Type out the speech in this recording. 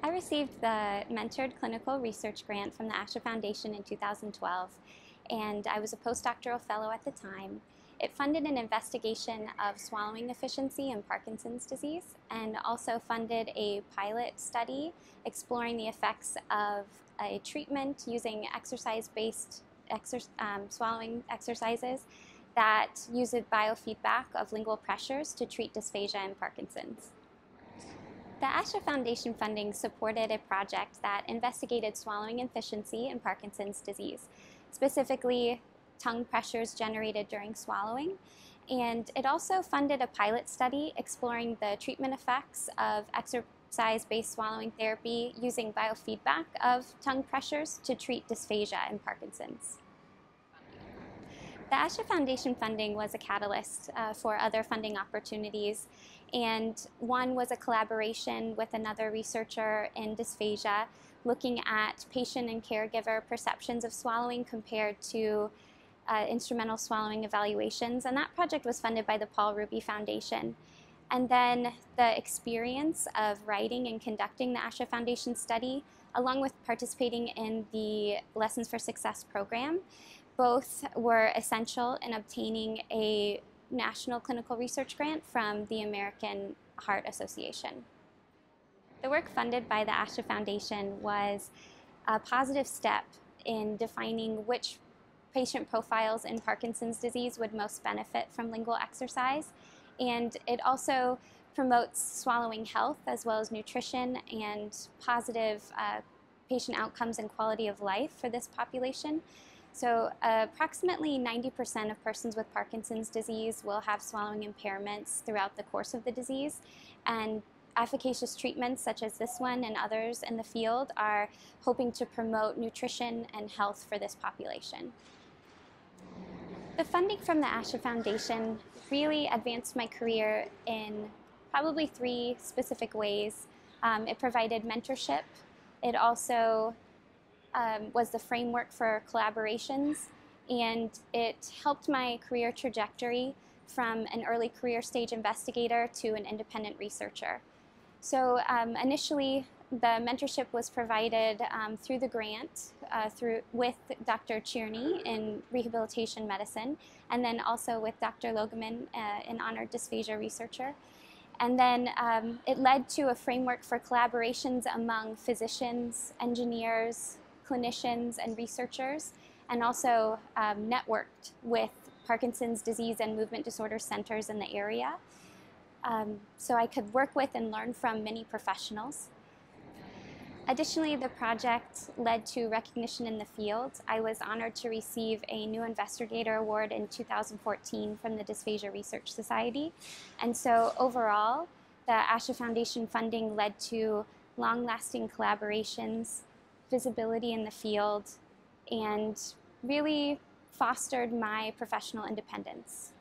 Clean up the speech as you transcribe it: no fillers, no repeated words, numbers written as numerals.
I received the Mentored Clinical Research Grant from the ASHFoundation in 2012, and I was a postdoctoral fellow at the time. It funded an investigation of swallowing efficiency in Parkinson's disease and also funded a pilot study exploring the effects of a treatment using exercise-based swallowing exercises that uses biofeedback of lingual pressures to treat dysphagia in Parkinson's. The ASHFoundation funding supported a project that investigated swallowing efficiency in Parkinson's disease, specifically tongue pressures generated during swallowing. And it also funded a pilot study exploring the treatment effects of exercise-based swallowing therapy using biofeedback of tongue pressures to treat dysphagia in Parkinson's. The ASHFoundation funding was a catalyst for other funding opportunities, and one was a collaboration with another researcher in dysphagia looking at patient and caregiver perceptions of swallowing compared to instrumental swallowing evaluations, and that project was funded by the Paul Ruby Foundation. And then the experience of writing and conducting the ASHFoundation study, along with participating in the Lessons for Success program, both were essential in obtaining a national clinical research grant from the American Heart Association. The work funded by the ASHFoundation was a positive step in defining which patient profiles in Parkinson's disease would most benefit from lingual exercise, and it also promotes swallowing health as well as nutrition and positive patient outcomes and quality of life for this population. So approximately 90% of persons with Parkinson's disease will have swallowing impairments throughout the course of the disease, and efficacious treatments such as this one and others in the field are hoping to promote nutrition and health for this population. The funding from the ASHFoundation really advanced my career in probably three specific ways. It provided mentorship. It also was the framework for collaborations, and it helped my career trajectory from an early career stage investigator to an independent researcher. So initially, the mentorship was provided through the grant with Dr. Cherney in rehabilitation medicine, and then also with Dr. Logeman, an honored dysphagia researcher. And then it led to a framework for collaborations among physicians, engineers, clinicians, and researchers, and also networked with Parkinson's disease and movement disorder centers in the area. So I could work with and learn from many professionals. Additionally, the project led to recognition in the field. I was honored to receive a New Investigator Award in 2014 from the Dysphagia Research Society. And so overall, the ASHFoundation funding led to long-lasting collaborations, visibility in the field, and really fostered my professional independence.